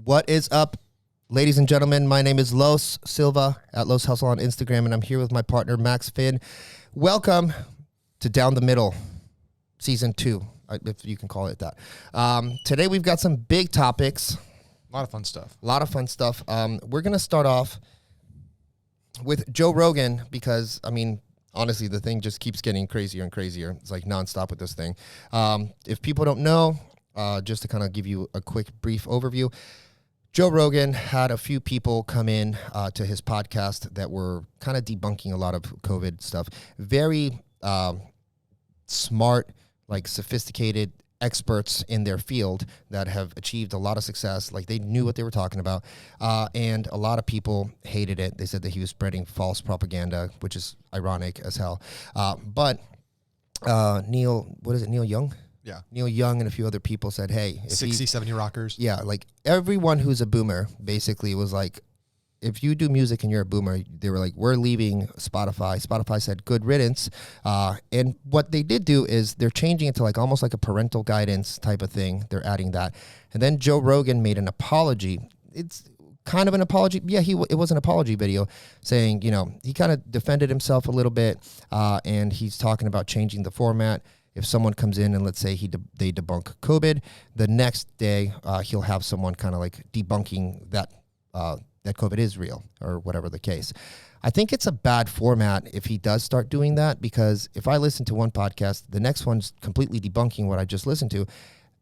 What is up, ladies and gentlemen? My name is Los Silva at Los Hustle on Instagram, and I'm here with my partner, Max Finn. Welcome to Down the Middle, Season 2, if you can call it that. Today, we've got some big topics. A lot of fun stuff. We're going to start off with Joe Rogan because, honestly, the thing just keeps getting crazier and crazier. It's like nonstop with this thing. If people don't know, just to kind of give you a quick, brief overview, Joe Rogan had a few people come in to his podcast that were kind of debunking a lot of COVID stuff. Very smart, like sophisticated experts in their field that have achieved a lot of success. Like they knew what they were talking about. And a lot of people hated it. They said that he was spreading false propaganda, which is ironic as hell. But Neil Young? Yeah. Neil Young and a few other people said, hey. 60, 70 rockers. Yeah, like everyone who's a boomer basically was like, if you do music and you're a boomer, they were like, we're leaving Spotify. Spotify said, good riddance. And what they did do is they're changing it to like almost like a parental guidance type of thing. They're adding that. And then Joe Rogan made an apology. It's kind of an apology. Yeah, it was an apology video saying, he kind of defended himself a little bit. And he's talking about changing the format. If someone comes in and let's say they debunk COVID, the next day he'll have someone kind of like debunking that that COVID is real or whatever the case. I think it's a bad format if he does start doing that, because if I listen to one podcast, the next one's completely debunking what I just listened to.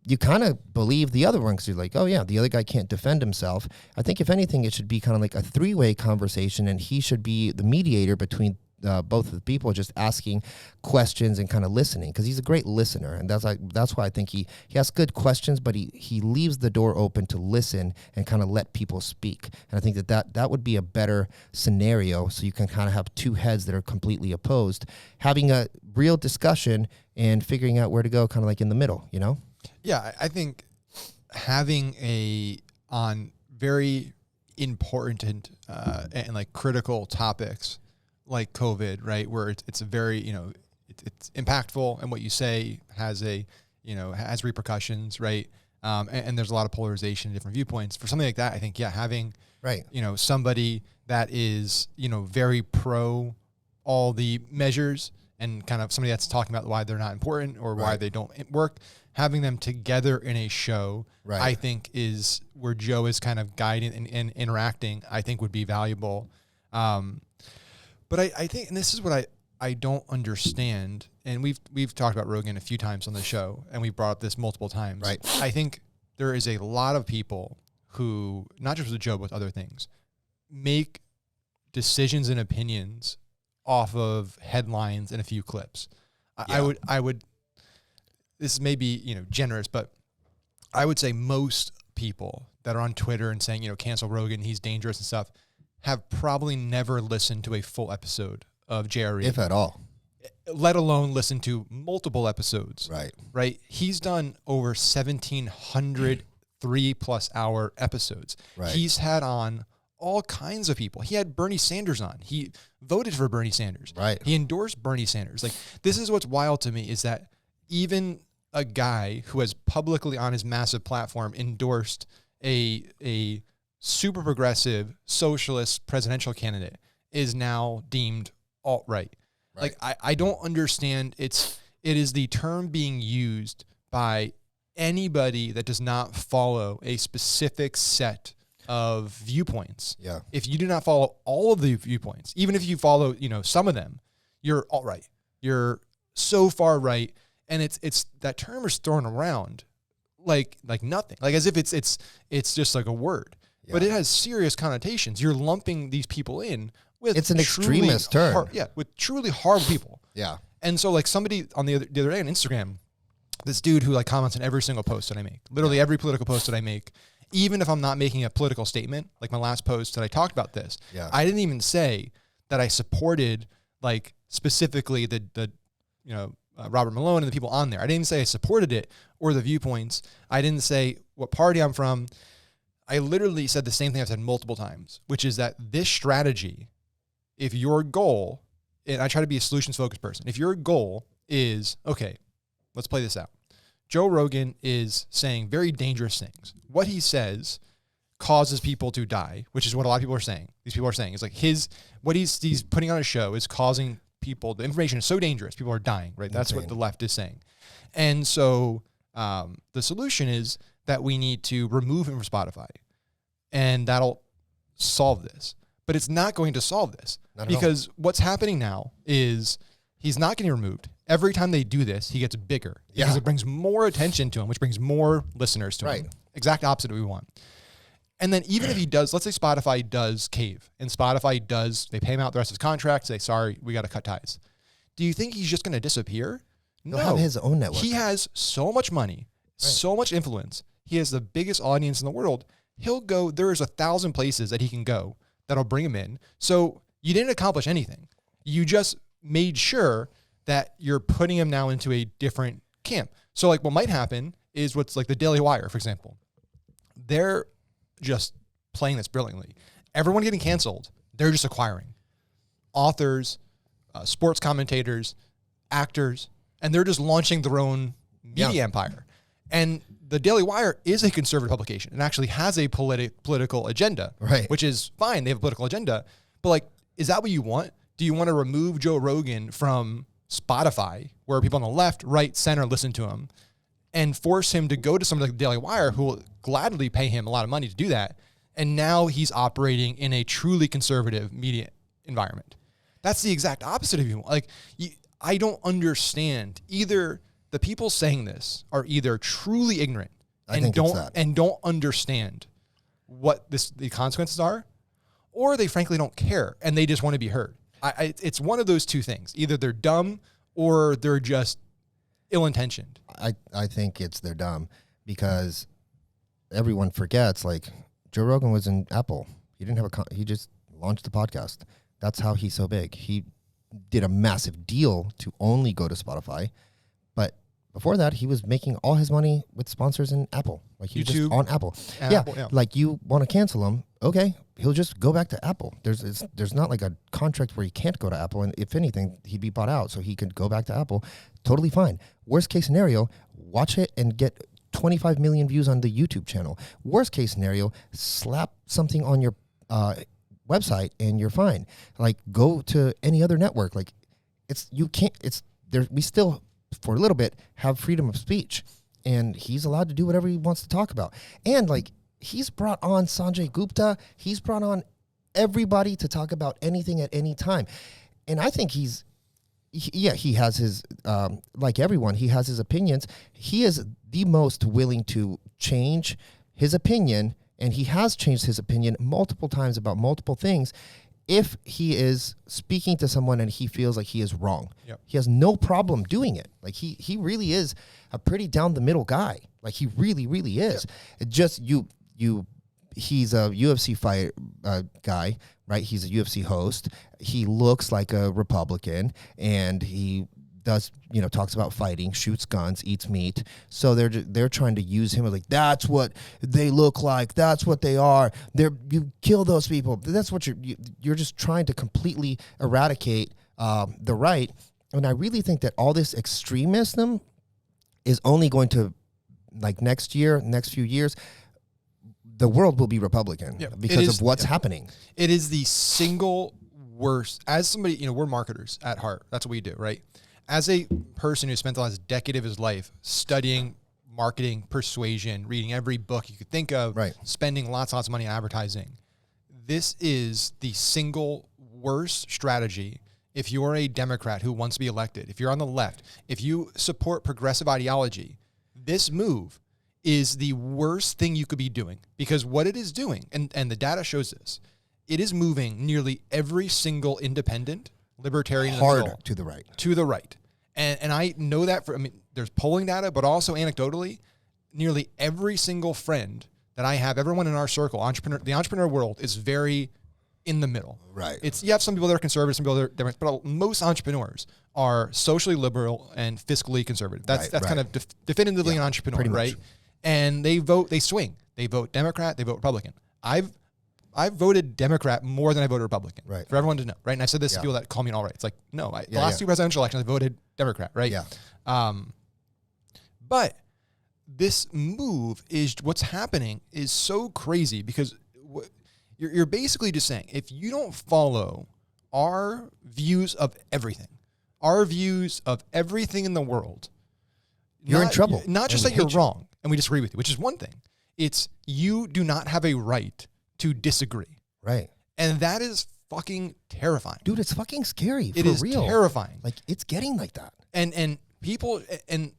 You kind of believe the other one because you're like, oh yeah, the other guy can't defend himself. I think if anything, it should be kind of like a three-way conversation, and he should be the mediator between both of the people, just asking questions and kind of listening, because he's a great listener, and that's why I think he has good questions, but he leaves the door open to listen and kind of let people speak. And I think that would be a better scenario, so you can kind of have two heads that are completely opposed, having a real discussion and figuring out where to go, kind of like in the middle, Yeah, I think having on very important and like critical topics like COVID, right, where it's a very, it's impactful, and what you say has has repercussions, right, and there's a lot of polarization and different viewpoints. For something like that, I think, having, right, somebody that is, very pro all the measures, and kind of somebody that's talking about why they're not important or why they don't work, having them together in a show, I think is where Joe is kind of guiding and interacting, I think would be valuable. But I think, and this is what I don't understand, and we've talked about Rogan a few times on the show, and we've brought up this multiple times. Right. I think there is a lot of people who, not just with Joe, but with other things, make decisions and opinions off of headlines and a few clips. Yeah. I would, this may be, generous, but I would say most people that are on Twitter and saying, cancel Rogan, he's dangerous and stuff, have probably never listened to a full episode of JRE. if at all. Let alone listen to multiple episodes. Right. He's done over 1,700 3+ hour episodes. Right. He's had on all kinds of people. He had Bernie Sanders on. He voted for Bernie Sanders. Right. He endorsed Bernie Sanders. Like, this is what's wild to me, is that even a guy who has publicly on his massive platform endorsed a super progressive socialist presidential candidate is now deemed alt-right. Right. Like, I don't understand. It is the term being used by anybody that does not follow a specific set of viewpoints. Yeah. If you do not follow all of the viewpoints, even if you follow, some of them, you're alt-right. You're so far right. And it's that term is thrown around like nothing, like as if it's just like a word. Yeah. But it has serious connotations. You're lumping these people in with it's an extremist term. With truly horrible people. Yeah. And so like somebody on the other day on Instagram, this dude who like comments on every single post that I make, literally every political post that I make, even if I'm not making a political statement, like my last post that I talked about this, I didn't even say that I supported like specifically the Robert Malone and the people on there. I didn't say I supported it or the viewpoints. I didn't say what party I'm from. I literally said the same thing I've said multiple times, which is that this strategy, if your goal, and I try to be a solutions-focused person, if your goal is, okay, let's play this out. Joe Rogan is saying very dangerous things. What he says causes people to die, which is what a lot of people are saying. These people are saying is like what he's putting on a show is causing people. The information is so dangerous, people are dying. Right? That's what the left is saying. And so the solution is that we need to remove him from Spotify, and that'll solve this. But it's not going to solve this because what's happening now is he's not getting removed. Every time they do this, he gets bigger because it brings more attention to him, which brings more listeners to him. Exact opposite of what we want. And then even if he does, let's say Spotify does cave and they pay him out the rest of his contract, say, sorry, we got to cut ties. Do you think he's just going to disappear? He'll have his own network. He has so much money, so much influence. He has the biggest audience in the world. He'll go, there's 1,000 places that he can go that'll bring him in. So you didn't accomplish anything. You just made sure that you're putting him now into a different camp. So like what might happen is what's like the Daily Wire, for example. They're just playing this brilliantly. Everyone getting canceled, they're just acquiring authors, sports commentators, actors, and they're just launching their own media empire. And the Daily Wire is a conservative publication and actually has a political agenda, which is fine. They have a political agenda, but like, is that what you want? Do you want to remove Joe Rogan from Spotify, where people on the left, right, center listen to him, and force him to go to somebody like the Daily Wire, who will gladly pay him a lot of money to do that? And now he's operating in a truly conservative media environment. That's the exact opposite of you. Like, I don't understand. Either the people saying this are either truly ignorant and don't understand what the consequences are, or they frankly don't care and they just want to be heard. It's one of those two things. Either they're dumb or they're just ill-intentioned. I think it's they're dumb because everyone forgets, like, Joe Rogan was in Apple. He didn't have he just launched the podcast. That's how he's so big. He did a massive deal to only go to Spotify, but before that, he was making all his money with sponsors in Apple. Like, he was just on Apple. Yeah, like, you want to cancel him, okay, he'll just go back to Apple. There's not like a contract where he can't go to Apple, and if anything, he'd be bought out, so he could go back to Apple. Totally fine. Worst case scenario, watch it and get 25 million views on the YouTube channel. Worst case scenario, slap something on your website and you're fine. Like, go to any other network. Like, we still, for a little bit, have freedom of speech, and he's allowed to do whatever he wants to talk about. And like, he's brought on Sanjay Gupta, he's brought on everybody to talk about anything at any time. And I think he has his, like everyone, he has his opinions. He is the most willing to change his opinion, and he has changed his opinion multiple times about multiple things if he is speaking to someone and he feels like he is wrong. He has no problem doing it. Like, he really is a pretty down the middle guy. Like, he really, really is. It just, he's a UFC fight guy, right? He's a UFC host. He looks like a Republican, and he does, talks about fighting, shoots guns, eats meat. So they're trying to use him as like, that's what they look like. That's what they are. You kill those people. That's what you're just trying to completely eradicate the right. And I really think that all this extremism is only going to, like, next few years, the world will be Republican because of what's happening. It is the single worst. As somebody, we're marketers at heart. That's what we do, right? As a person who spent the last decade of his life studying marketing, persuasion, reading every book you could think of, spending lots and lots of money on advertising, this is the single worst strategy if you're a Democrat who wants to be elected, if you're on the left, if you support progressive ideology. This move is the worst thing you could be doing, because what it is doing, and the data shows this, it is moving nearly every single independent libertarian hard to the right. To the right. And I know that there's polling data, but also anecdotally, nearly every single friend that I have, everyone in our circle, the entrepreneur world is very in the middle. Right. You have some people that are conservative, some people that are Democrats, but most entrepreneurs are socially liberal and fiscally conservative. That's kind of definitively an entrepreneur, right? And they swing. They vote Democrat, they vote Republican. I've voted Democrat more than I voted Republican. Right. For everyone to know, right? And I've said this to people that call me an alt-right. It's like, no, the last two presidential elections, I voted Democrat, right? Yeah. But this move is what's happening is so crazy because you're basically just saying, if you don't follow our views of everything in the world, you're in trouble. Not just that you're wrong and we disagree with you, which is one thing. It's you do not have a right to disagree. Right. And that is fucking terrifying. Dude, it's fucking scary. It is terrifying. Like, it's getting like that. And people, and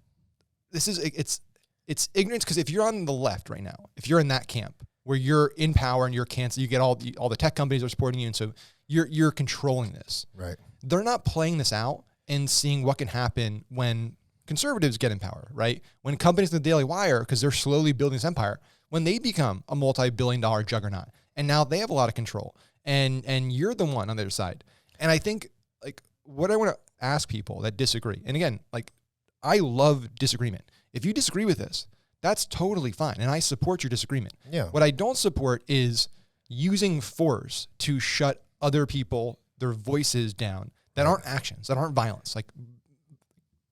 this is, it's ignorance, because if you're on the left right now, if you're in that camp where you're in power and you're cancer, you get all the tech companies are supporting you, and so you're controlling this. Right. They're not playing this out and seeing what can happen when conservatives get in power, right? When companies in the Daily Wire, because they're slowly building this empire, when they become a multi-billion-dollar juggernaut, and now they have a lot of control, and you're the one on the other side. And I think, like, what I want to ask people that disagree, and again, like, I love disagreement. If you disagree with this, that's totally fine, and I support your disagreement. Yeah. What I don't support is using force to shut other people, their voices down, that aren't actions, that aren't violence. Like,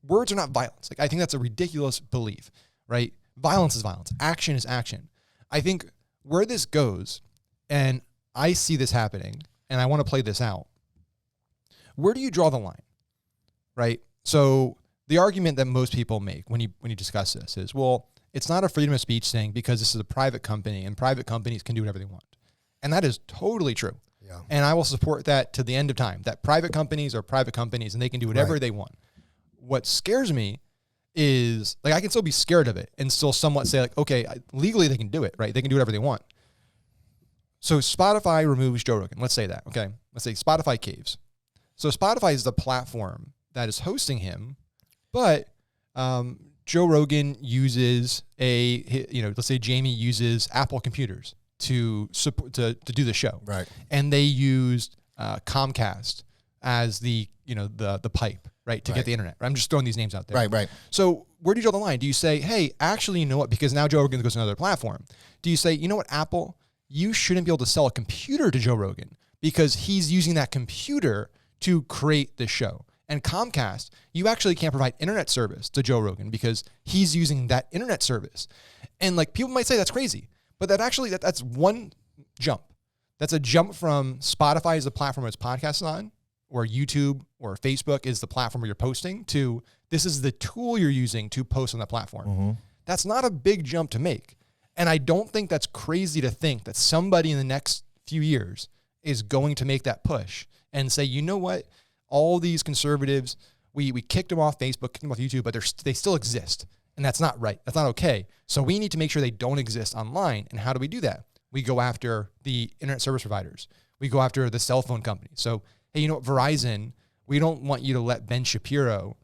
words are not violence. Like, I think that's a ridiculous belief, right? Violence is violence. Action is action. I think where this goes, and I see this happening, and I want to play this out. Where do you draw the line, right? So the argument that most people make when you discuss this is, well, it's not a freedom of speech thing because this is a private company, and private companies can do whatever they want. And that is totally true. Yeah. And I will support that to the end of time, that private companies are private companies and they can do whatever they want. What scares me is, like, I can still be scared of it and still somewhat say, like, okay, legally they can do it, right? They can do whatever they want. So Spotify removes Joe Rogan. Let's say that, okay? Let's say Spotify caves. So Spotify is the platform that is hosting him, but Joe Rogan uses let's say Jamie uses Apple computers to support, to do the show. Right. And they used Comcast as the pipe, right, to get the internet. I'm just throwing these names out there. Right. So where do you draw the line? Do you say, hey, actually, you know what? Because now Joe Rogan goes to another platform. Do you say, you know what, Apple, you shouldn't be able to sell a computer to Joe Rogan because he's using that computer to create the show. And Comcast, you actually can't provide internet service to Joe Rogan because he's using that internet service. And, like, people might say that's crazy, but that's one jump. That's a jump from Spotify as the platform it's podcasting on, or YouTube or Facebook is the platform where you're posting, to this is the tool you're using to post on that platform. Mm-hmm. That's not a big jump to make. And I don't think that's crazy to think that somebody in the next few years is going to make that push and say, you know what, all these conservatives, we kicked them off Facebook, kicked them off YouTube, but they still exist. And that's not right. That's not okay. So we need to make sure they don't exist online. And how do we do that? We go after the internet service providers. We go after the cell phone companies. So, hey, you know what, Verizon, we don't want you to let Ben Shapiro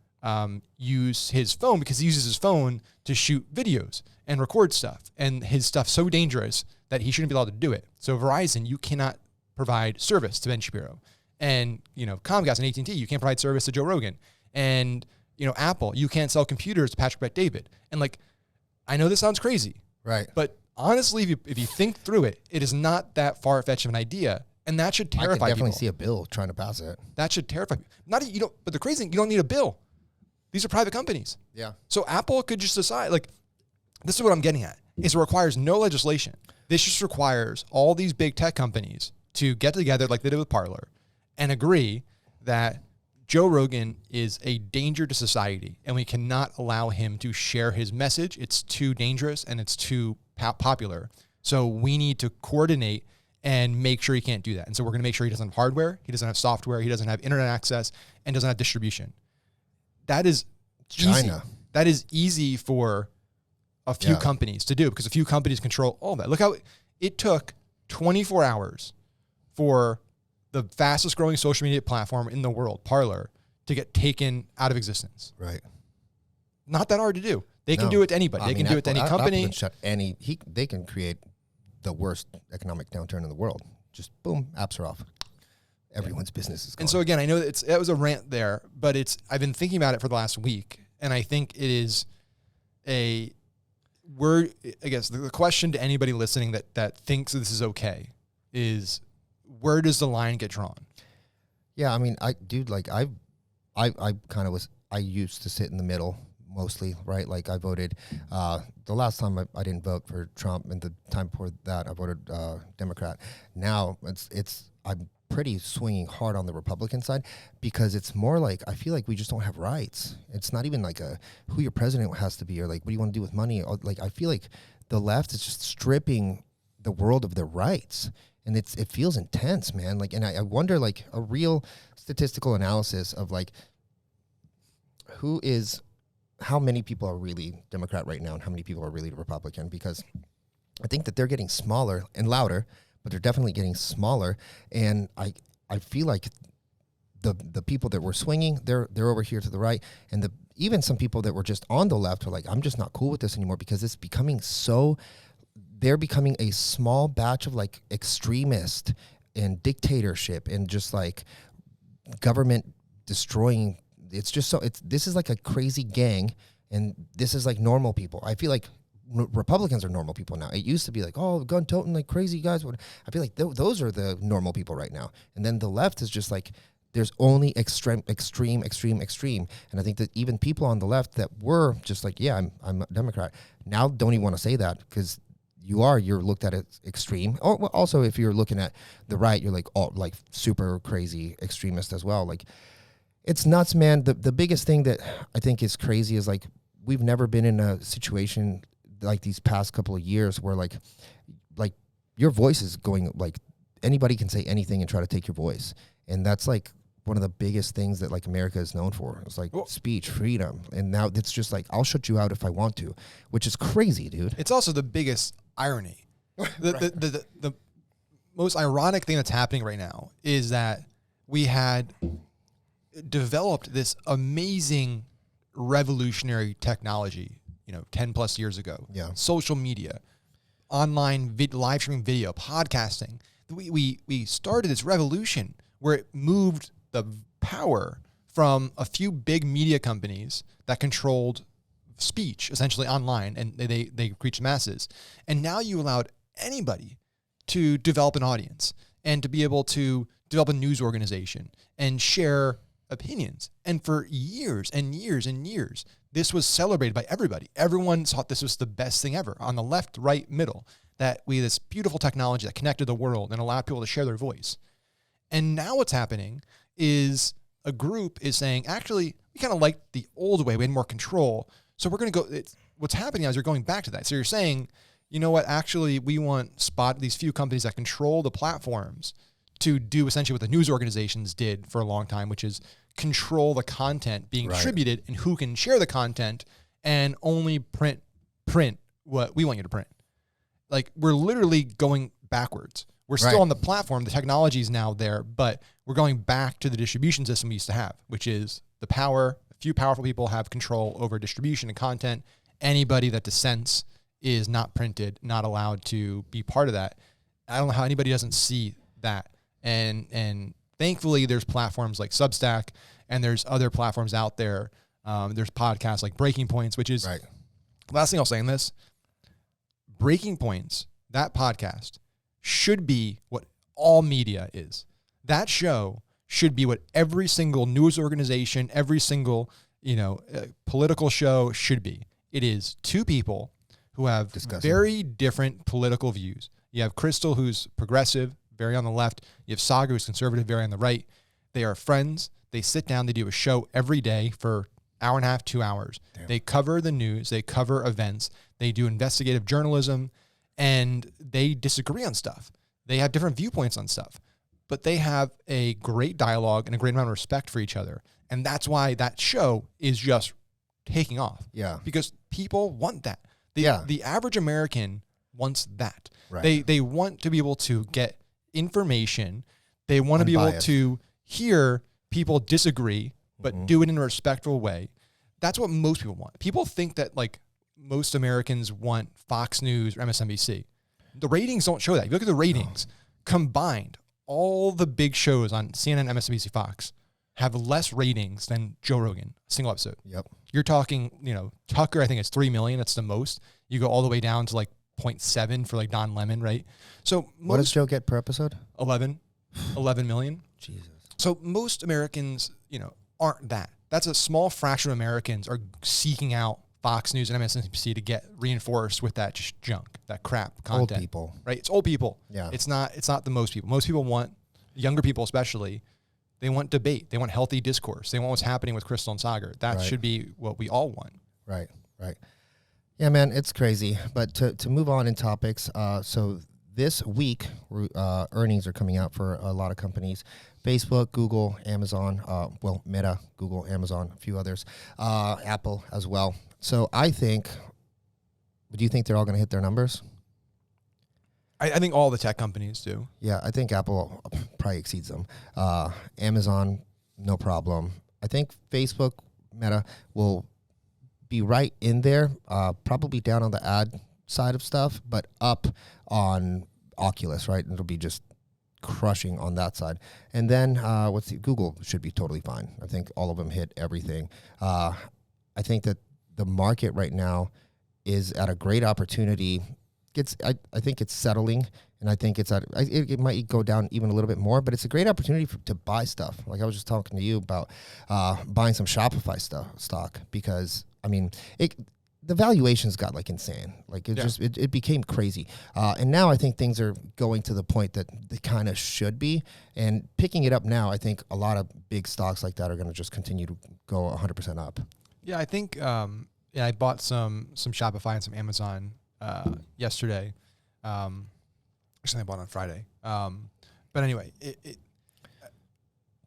use his phone because he uses his phone to shoot videos and record stuff. And his stuff's so dangerous that he shouldn't be allowed to do it. So Verizon, you cannot provide service to Ben Shapiro. And, Comcast and E18, you can't provide service to Joe Rogan. And, Apple, you can't sell computers to Patrick Bet-David. And, like, I know this sounds crazy. Right. But honestly, if you think through it, it is not that far-fetched of an idea. And that should terrify people. I can definitely see a bill trying to pass it. That should terrify people. But the crazy thing, you don't need a bill. These are private companies. Yeah. So Apple could just decide, like, this is what I'm getting at, is it requires no legislation. This just requires all these big tech companies to get together like they did with Parler and agree that Joe Rogan is a danger to society and we cannot allow him to share his message. It's too dangerous and it's too popular. So we need to coordinate and make sure he can't do that. And so we're going to make sure he doesn't have hardware, he doesn't have software, he doesn't have internet access, and doesn't have distribution. That is China. Easy. That is easy for a few companies to do because a few companies control all that. Look how it took 24 hours for the fastest growing social media platform in the world, Parler, to get taken out of existence. Right. Not that hard to do. They can do it to anybody. They can do it to any company. They can create the worst economic downturn in the world. Just boom, apps are off. Everyone's business is gone. And so again, I know that was a rant there, but I've been thinking about it for the last week, and I think it is I guess the question to anybody listening that thinks this is okay is, where does the line get drawn? Yeah, I mean, I used to sit in the middle mostly, right? Like I voted, the last time I didn't vote for Trump, and the time before that I voted Democrat. Now I'm pretty swinging hard on the Republican side, because it's more like, I feel like we just don't have rights. It's not even like who your president has to be, or like, what do you want to do with money? Or like, I feel like the left is just stripping the world of their rights. And it feels intense, man. Like, and I wonder, like, a real statistical analysis of like, how many people are really Democrat right now and how many people are really Republican, because I think that they're getting smaller and louder, but they're definitely getting smaller. And I feel like the people that were swinging, they're over here to the right, and even some people that were just on the left are like, I'm just not cool with this anymore, because it's becoming they're becoming a small batch of like extremist and dictatorship and just like government destroying. It's just this is like a crazy gang, and this is like normal people. I feel like Republicans are normal people now. It used to be like, oh, gun toting, like crazy guys. I feel like those are the normal people right now. And then the left is just like, there's only extreme. And I think that even people on the left that were just like, yeah, I'm a Democrat, now don't even want to say that, because you're looked at as extreme. Oh, well, also, if you're looking at the right, you're like, oh, like super crazy extremist as well. Like, it's nuts, man. The biggest thing that I think is crazy is like, we've never been in a situation like these past couple of years where like your voice is going, like, anybody can say anything and try to take your voice. And that's like one of the biggest things that like America is known for. It's like speech, freedom. And now it's just like, I'll shut you out if I want to, which is crazy, dude. It's also the biggest irony. The most ironic thing that's happening right now is that we had developed this amazing revolutionary technology, 10 plus years ago. Yeah. Social media, online live streaming video, podcasting. We started this revolution where it moved the power from a few big media companies that controlled speech essentially online, and they reached masses. And now you allowed anybody to develop an audience and to be able to develop a news organization and share opinions. And for years and years and years, this was celebrated by everybody. Everyone thought this was the best thing ever, on the left, right, middle, that we had this beautiful technology that connected the world and allowed people to share their voice. And now what's happening is a group is saying, actually, we kind of like the old way. We had more control. So we're going to go, what's happening now is you're going back to that. So you're saying, you know what, actually, we want these few companies that control the platforms to do essentially what the news organizations did for a long time, which is control the content being distributed and who can share the content, and only print what we want you to print. Like, we're literally going backwards. We're still on the platform. The technology is now there, but we're going back to the distribution system we used to have, which is the power. A few powerful people have control over distribution and content. Anybody that dissents is not printed, not allowed to be part of that. I don't know how anybody doesn't see that. And thankfully, there's platforms like Substack, and there's other platforms out there. There's podcasts like Breaking Points, which is last thing I'll say in this. Breaking Points, that podcast, should be what all media is. That show should be what every single news organization, every single political show should be. It is two people who have very different political views. You have Crystal, who's progressive, very on the left. You have Saga, who's conservative, very on the right. They are friends. They sit down. They do a show every day for hour and a half, 2 hours. Damn. They cover the news. They cover events. They do investigative journalism, and they disagree on stuff. They have different viewpoints on stuff, but they have a great dialogue and a great amount of respect for each other. And that's why that show is just taking off. Yeah. Because people want that. The average American wants that. Right. They want to be able to get information. They want to be able to hear people disagree, but do it in a respectful way. That's what most people want. People think that like most Americans want Fox News or MSNBC. The ratings don't show that. If you look at the ratings combined, all the big shows on CNN, MSNBC, Fox have less ratings than Joe Rogan, a single episode. Yep. You're talking, Tucker, I think it's 3 million. That's the most. You go all the way down to like 0.7 for like Don Lemon, right? So what does Joe get per episode? 11 million. Jesus. So most Americans, aren't that. that's a small fraction of Americans are seeking out Fox News and MSNBC to get reinforced with that just junk, that crap content. Old people. Right? It's old people. Yeah. It's not the most people. Most people want, younger people especially, they want debate. They want healthy discourse. They want what's happening with Crystal and Saga. That should be what we all want. Right. Yeah, man, it's crazy. But to move on in topics, so this week, earnings are coming out for a lot of companies. Facebook, Google, Amazon, Meta, Google, Amazon, a few others, Apple as well. So do you think they're all going to hit their numbers? I think all the tech companies do. Yeah, I think Apple probably exceeds them. Amazon, no problem. I think Facebook, Meta will be right in there, probably down on the ad side of stuff, but up on Oculus, right? It'll be just crushing on that side. And then Google should be totally fine. I think all of them hit everything. I think that the market right now is at a great opportunity. I think it's settling, and I think it might go down even a little bit more, but it's a great opportunity to buy stuff. Like I was just talking to you about buying some Shopify stock, because I mean the valuations got like insane. Like it became crazy. And now I think things are going to the point that they kind of should be, and picking it up now, I think a lot of big stocks like that are going to just continue to go 100% up. Yeah, I think I bought some Shopify and some Amazon yesterday. Actually I bought on Friday. But anyway,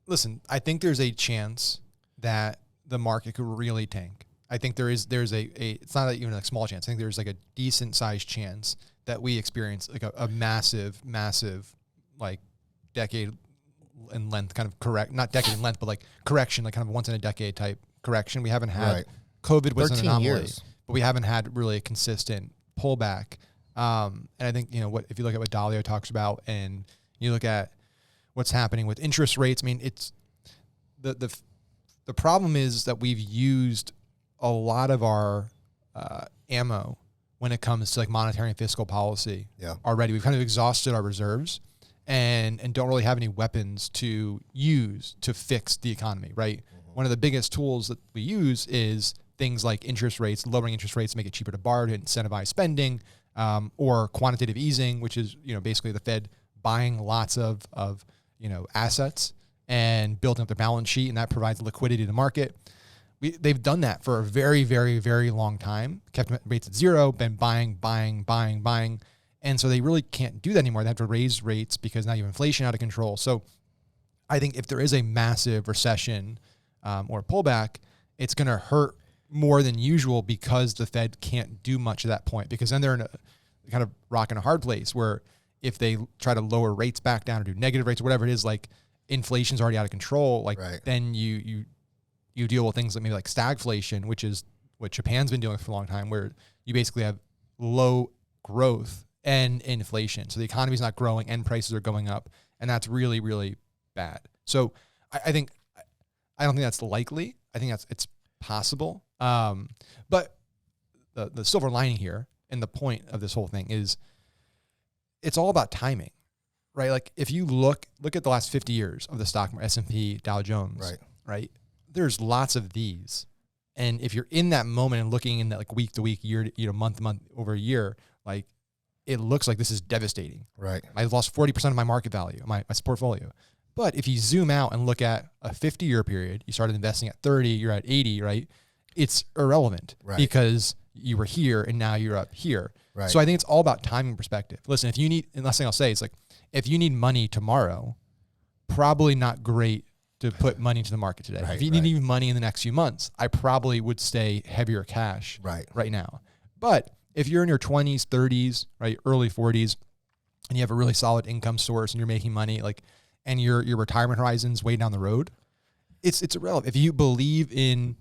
listen, I think there's a chance that the market could really tank. I think there's it's not even a small chance. I think there's like a decent sized chance that we experience like a massive, like decade in length kind of not decade in length, but like correction, like kind of once in a decade type correction. We haven't had, COVID was an anomaly, but we haven't had really a consistent pullback. And I think, if you look at what Dalio talks about, and you look at what's happening with interest rates, I mean, it's the problem is that we've used a lot of our ammo when it comes to like monetary and fiscal policy already. We've kind of exhausted our reserves and don't really have any weapons to use to fix the economy, right? Mm-hmm. One of the biggest tools that we use is things like interest rates, lowering interest rates to make it cheaper to borrow to incentivize spending, or quantitative easing, which is, basically the Fed buying lots of assets and building up their balance sheet, and that provides liquidity to the market. They've done that for a very, very, very long time, kept rates at zero, been buying. And so they really can't do that anymore. They have to raise rates because now you have inflation out of control. So I think if there is a massive recession or pullback, it's going to hurt more than usual because the Fed can't do much at that point, because then they're in a kind of rock in a hard place where if they try to lower rates back down or do negative rates or whatever it is, like inflation's already out of control. Like then you deal with things like maybe like stagflation, which is what Japan's been doing for a long time, where you basically have low growth and inflation. So the economy's not growing and prices are going up, and that's really, really bad. So I don't think that's likely. I think it's possible. But the silver lining here, and the point of this whole thing is it's all about timing, right? Like if you look at the last 50 years of the stock market, S&P, Dow Jones, right? There's lots of these. And if you're in that moment and looking in that like week to week, year to, month to month, over a year, like it looks like this is devastating. Right. I lost 40% of my market value, my portfolio. But if you zoom out and look at a 50-year period, you started investing at 30, you're at 80, right? It's irrelevant because you were here and now you're up here. Right. So I think it's all about timing perspective. Listen, and last thing I'll say is like, if you need money tomorrow, probably not great to put money into the market today. If you need money in the next few months, I probably would stay heavier cash right now. But if you're in your 20s, 30s, right, early 40s, and you have a really solid income source and you're making money, like, and your retirement horizon's way down the road, it's irrelevant. If you believe in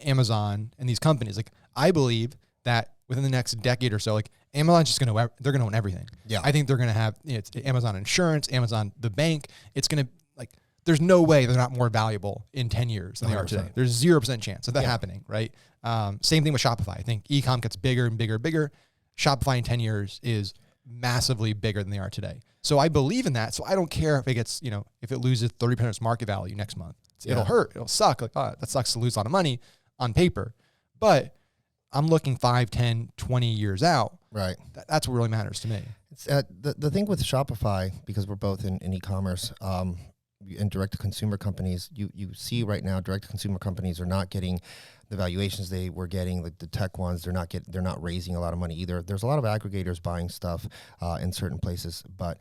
Amazon and these companies, like I believe that within the next decade or so, like Amazon's just they're going to own everything. Yeah. I think they're going to have, it's Amazon Insurance, Amazon, the bank. It's going to like, there's no way they're not more valuable in 10 years than they are today. There's 0% chance of that happening, right? Same thing with Shopify. I think e-com gets bigger and bigger and bigger. Shopify in 10 years is massively bigger than they are today. So I believe in that. So I don't care if it gets, if it loses 30% of its market value next month. It'll hurt. It'll suck. Like, that sucks to lose a lot of money on paper. But I'm looking 5, 10, 20 years out. Right. That's what really matters to me. It's, the thing with Shopify, because we're both in e-commerce, and direct-to-consumer companies, you see right now direct-to-consumer companies are not getting the valuations they were getting. Like the tech ones, they're not raising a lot of money either. There's a lot of aggregators buying stuff in certain places, but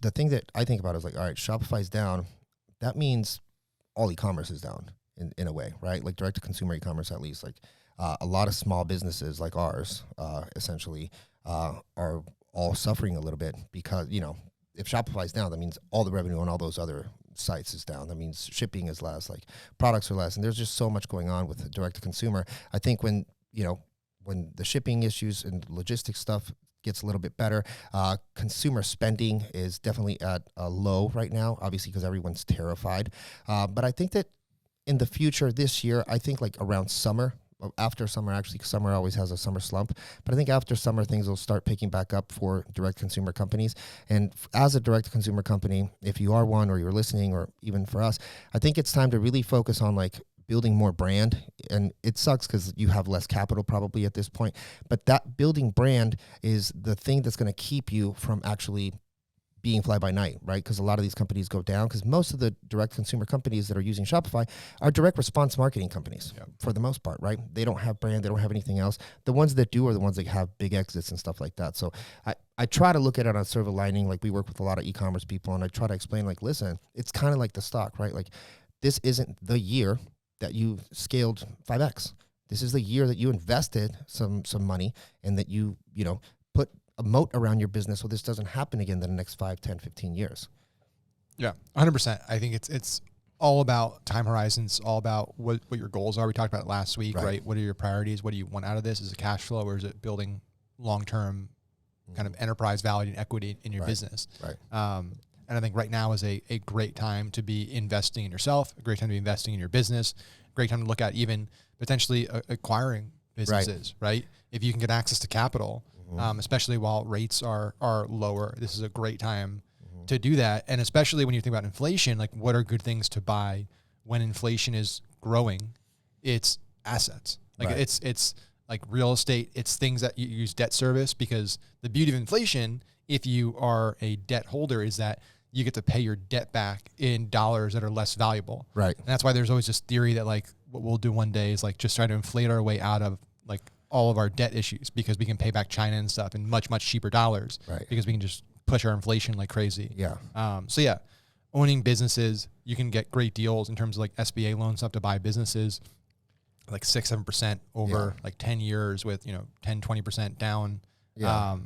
the thing that I think about is like, all right, Shopify's down. That means all e-commerce is down in a way, right? Like direct-to-consumer e-commerce, at least. Like a lot of small businesses like ours, essentially, are all suffering a little bit because if Shopify's down, that means all the revenue on all those other sites is down. That means shipping is less, like products are less, and there's just so much going on with direct to consumer. I think when the shipping issues and logistics stuff gets a little bit better, consumer spending is definitely at a low right now, obviously because everyone's terrified. But I think that in the future this year, I think like around summer, after summer, actually, summer always has a summer slump, but I think after summer things will start picking back up for direct consumer companies. And as a direct consumer company, if you are one or you're listening, or even for us, I think it's time to really focus on like building more brand. And it sucks because you have less capital probably at this point, but that building brand is the thing that's going to keep you from actually being fly by night, right? Because a lot of these companies go down because most of the direct consumer companies that are using Shopify are direct response marketing companies for the most part, right? They don't have brand, they don't have anything else. The ones that do are the ones that have big exits and stuff like that. So I try to look at it on silver lining. Like we work with a lot of e-commerce people, and I try to explain like, listen, it's kind of like the stock, right? Like this isn't the year that you scaled 5X. This is the year that you invested some money and that you put a moat around your business so this doesn't happen again in the next 5, 10, 15 years. Yeah, 100%. I think it's all about time horizons, all about what your goals are. We talked about it last week, right? What are your priorities? What do you want out of this? Is it cash flow, or is it building long-term kind of enterprise value and equity in your business? Right. And I think right now is a great time to be investing in yourself, a great time to be investing in your business, a great time to look at even potentially acquiring businesses, right? If you can get access to capital, especially while rates are lower, this is a great time to do that. And especially when you think about inflation, like what are good things to buy when inflation is growing? It's assets. Like it's like real estate. It's things that you use debt service, because the beauty of inflation, if you are a debt holder, is that you get to pay your debt back in dollars that are less valuable. Right. And that's why there's always this theory that like what we'll do one day is like just try to inflate our way out of like all of our debt issues, because we can pay back China and stuff in much, much cheaper dollars, because we can just push our inflation like crazy. Yeah. So yeah, owning businesses, you can get great deals in terms of like SBA loans up to buy businesses, like 6-7% over like 10 years with, 10-20% down. Yeah.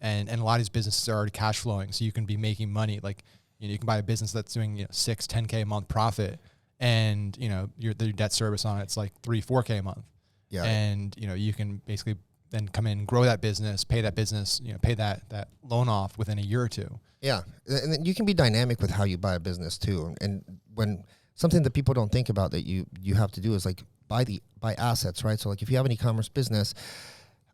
And a lot of these businesses are already cash flowing, so you can be making money. Like, you can buy a business that's doing 6-10K a month profit, and your debt service on it's like 3-4K a month. Yeah. And you can basically then come in, grow that business, pay that business, pay that loan off within a year or two. Yeah. And then you can be dynamic with how you buy a business too. And when something that people don't think about that you have to do is like buy assets, right? So like if you have an e-commerce business,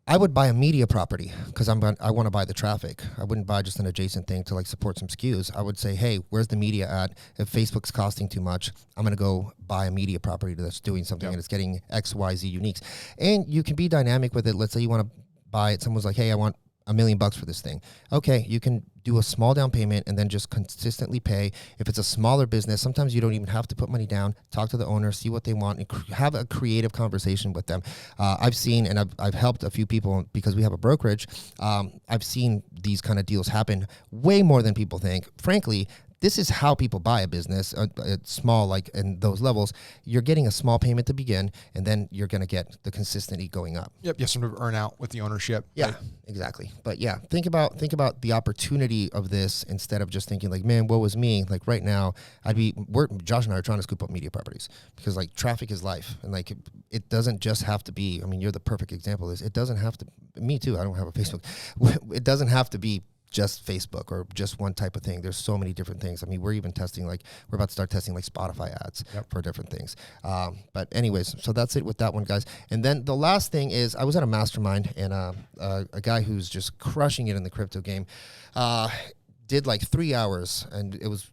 I would buy a media property because I want to buy the traffic. I wouldn't buy just an adjacent thing to like support some SKUs. I would say, hey, where's the media at? If Facebook's costing too much, I'm going to go buy a media property that's doing something and it's getting X, Y, Z uniques. And you can be dynamic with it. Let's say you want to buy it. Someone's like, hey, I want $1 million for this thing. Okay, you can do a small down payment and then just consistently pay. If it's a smaller business, sometimes you don't even have to put money down. Talk to the owner, see what they want, and have a creative conversation with them. I've seen, and I've helped a few people because we have a brokerage. I've seen these kind of deals happen way more than people think. Frankly, this is how people buy a business, small, like in those levels. You're getting a small payment to begin, and then you're going to get the consistency going up. Yep, you have some earn out with the ownership. Yeah, exactly. But yeah, think about the opportunity of this instead of just thinking like, man, what was me? Like right now, Josh and I are trying to scoop up media properties because like traffic is life, and like it doesn't just have to be. I mean, you're the perfect example of this. It doesn't have to. Me too. I don't have a Facebook. It doesn't have to be just Facebook or just one type of thing. There's so many different things. I mean, we're even testing, like, we're about to start testing like Spotify ads for different things. But anyways, so that's it with that one, guys. And then the last thing is, I was at a mastermind, and a guy who's just crushing it in the crypto game did like 3 hours, and it was,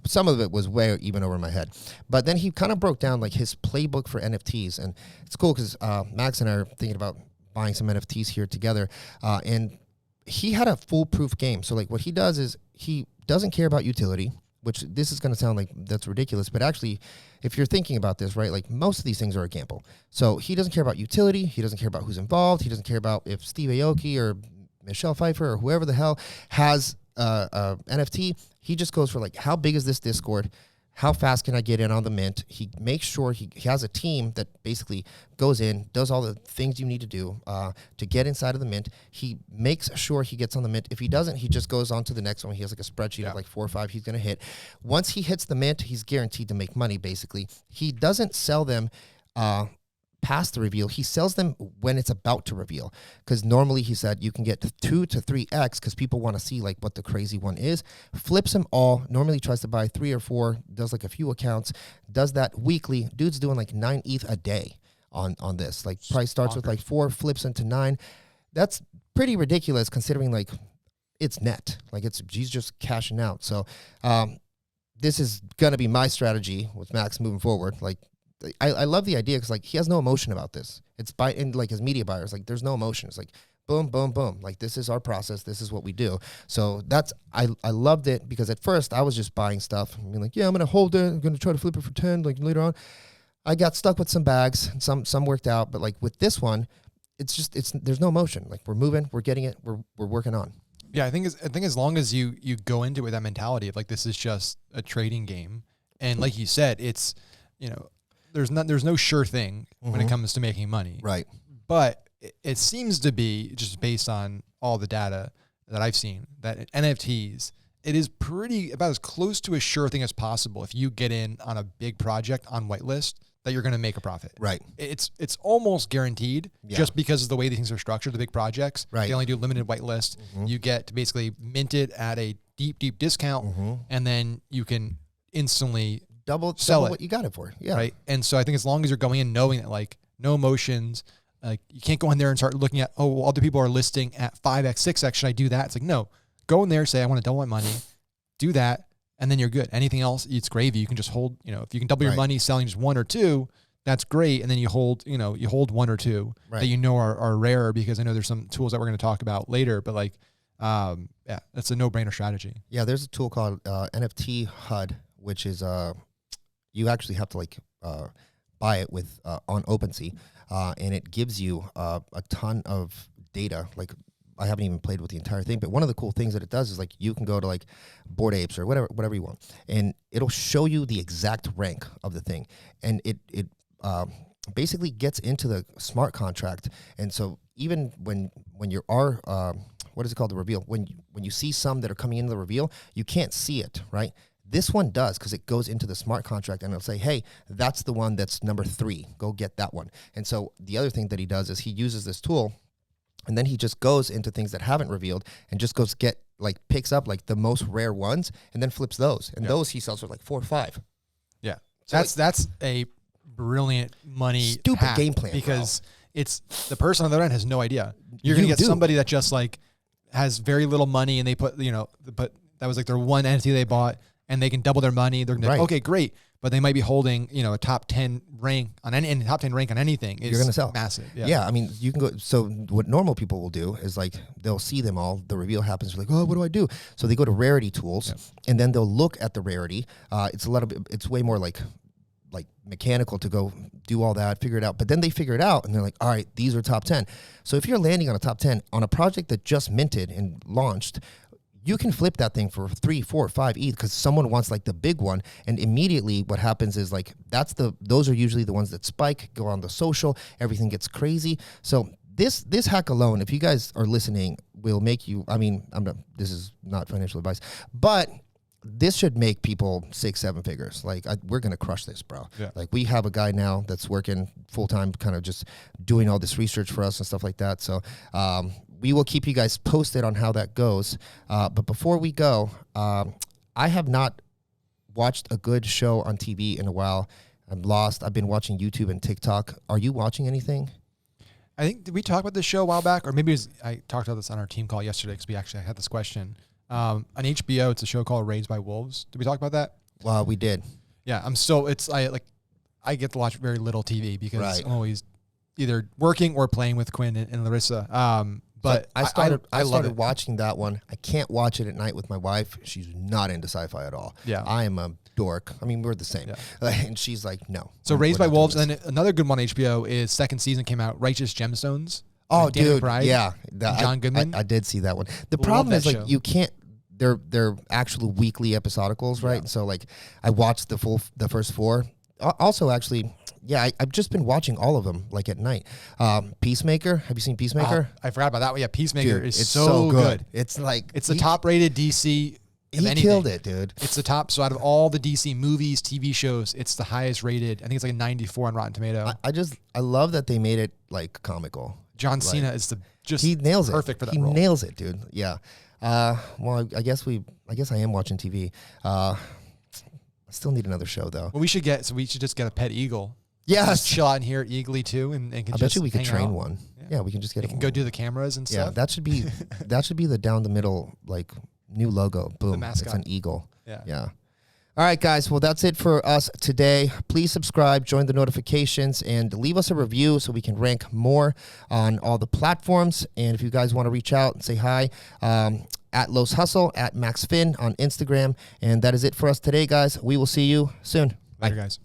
some of it was way even over my head. But then he kind of broke down like his playbook for NFTs. And it's cool because Max and I are thinking about buying some NFTs here together. And he had a foolproof game. So like what he does is he doesn't care about utility, which this is going to sound like that's ridiculous. But actually, if you're thinking about this, right, like most of these things are a gamble. So he doesn't care about utility. He doesn't care about who's involved. He doesn't care about if Steve Aoki or Michelle Pfeiffer or whoever the hell has NFT. He just goes for like, how big is this Discord? How fast can I get in on the mint? He makes sure he has a team that basically goes in, does all the things you need to do to get inside of the mint. He makes sure he gets on the mint. If he doesn't, he just goes on to the next one. He has like a spreadsheet of like 4 or 5 he's going to hit. Once he hits the mint, he's guaranteed to make money, basically. He doesn't sell them past the reveal. He sells them when it's about to reveal, because normally he said you can get 2 to 3x because people want to see like what the crazy one is. Flips them all. Normally tries to buy 3 or 4, does like a few accounts, does that weekly. Dude's doing like 9 ETH a day on this. Like price starts with like 4, flips into 9. That's pretty ridiculous considering like it's net. Like he's just cashing out. So this is gonna be my strategy with Max moving forward. Like I love the idea because like he has no emotion about this. It's in like his media buyers, like there's no emotion. It's like boom, boom, boom. Like this is our process. This is what we do. So that's, I loved it because at first I was just buying stuff and being like, yeah, I'm going to hold it. I'm going to try to flip it for 10. Like later on, I got stuck with some bags and some worked out. But like with this one, there's no emotion. Like we're moving, we're getting it, we're working on. Yeah, I think as long as you go into it with that mentality of like this is just a trading game, and like you said, it's, you know, there's no sure thing when it comes to making money. Right. But it seems to be, just based on all the data that I've seen, that NFTs, it is pretty about as close to a sure thing as possible. If you get in on a big project on whitelist, that you're going to make a profit. Right. It's almost guaranteed just because of the way these things are structured, the big projects. Right. They only do limited whitelist. You get to basically mint it at a deep discount, and then you can instantly double it. What you got it for. Yeah. Right. And so I think as long as you're going in knowing that like no emotions, like you can't go in there and start looking at, oh, well, other people are listing at 5x, 6x. Should I do that? It's like, no, go in there, say, I want to double my money, do that. And then you're good. Anything else, it's gravy. You can just hold, you know, if you can double your money selling just 1 or 2, that's great. And then you hold 1 or 2 that you know are rarer, because I know there's some tools that we're going to talk about later, but like, yeah, that's a no-brainer strategy. Yeah. There's a tool called NFT HUD, which is, you actually have to like buy it with on OpenSea, and it gives you a ton of data. Like I haven't even played with the entire thing, but one of the cool things that it does is like you can go to like Bored Apes or whatever you want, and it'll show you the exact rank of the thing, and it basically gets into the smart contract. And so even when you are what is it called, the reveal, when you see some that are coming into the reveal, you can't see it, right? This one does, because it goes into the smart contract and it'll say, hey, that's the one that's number 3. Go get that one. And so the other thing that he does is he uses this tool, and then he just goes into things that haven't revealed and just goes picks up like the most rare ones and then flips those. And those he sells for like 4 or 5. Yeah. So that's a brilliant money stupid hack, game plan, because it's the person on the other end has no idea. You're going to get somebody that just like has very little money, and they put, but that was like their one entity they bought, and they can double their money. They're going to be like, okay, great. But they might be holding, a top 10 rank on any top 10 rank on anything. You're going to sell massive. Yeah. I mean, you can go. So what normal people will do is like, they'll see them all. The reveal happens. They're like, oh, what do I do? So they go to rarity tools, and then they'll look at the rarity. It's way more like mechanical to go do all that, figure it out. But then they figure it out, and they're like, all right, these are top 10. So if you're landing on a top 10 on a project that just minted and launched, you can flip that thing for 3, 4, 5 ETH because someone wants like the big one. And immediately what happens is like, those are usually the ones that spike, go on the social, everything gets crazy. So this hack alone, if you guys are listening, will make you, this is not financial advice, but this should make people 6, 7 figures. Like we're going to crush this, bro. Yeah. Like we have a guy now that's working full time, kind of just doing all this research for us and stuff like that. So we will keep you guys posted on how that goes. But before we go, I have not watched a good show on TV in a while. I'm lost. I've been watching YouTube and TikTok. Are you watching anything? I think, did we talk about this show a while back? Or maybe I talked about this on our team call yesterday because we actually had this question. On HBO, it's a show called Raised by Wolves. Did we talk about that? Well, we did. Yeah, I get to watch very little TV because I'm always either working or playing with Quinn and Larissa. But I started watching that one. I can't watch it at night with my wife. She's not into sci-fi at all. Yeah. I am a dork. I mean, we're the same. Yeah. And she's like, no. So Raised by Wolves, and then another good one on HBO is second season came out, Righteous Gemstones. Oh, dude. Bride, yeah. John Goodman. I did see that one. The problem is, like, you can't, they're actual weekly episodicals, right? Yeah. So, like, I watched the first 4. Also, actually, yeah, I've just been watching all of them, like, at night. Peacemaker. Have you seen Peacemaker? I forgot about that one. Yeah, Peacemaker is so good. It's like... It's the top-rated DC... He killed it, dude. It's the top. So out of all the DC movies, TV shows, it's the highest rated. I think it's like a 94 on Rotten Tomato. I love that they made it, like, comical. John Cena is he nails perfect it. for that role. He nails it, dude. Yeah. Well, I guess I am watching TV. I still need another show though. Well, we should just get a pet eagle. Yes. Just chill out in here, eagly too, and can I bet you we could train one. Yeah, we can just get it. Can go do the cameras and stuff. Yeah, that should be the down the middle, like, new logo. Boom. The mascot. It's an eagle. Yeah. All right, guys. Well, that's it for us today. Please subscribe, join the notifications, and leave us a review so we can rank more on all the platforms. And if you guys want to reach out and say hi, at Los Hustle, at Max Finn on Instagram. And that is it for us today, guys. We will see you soon. Later, guys.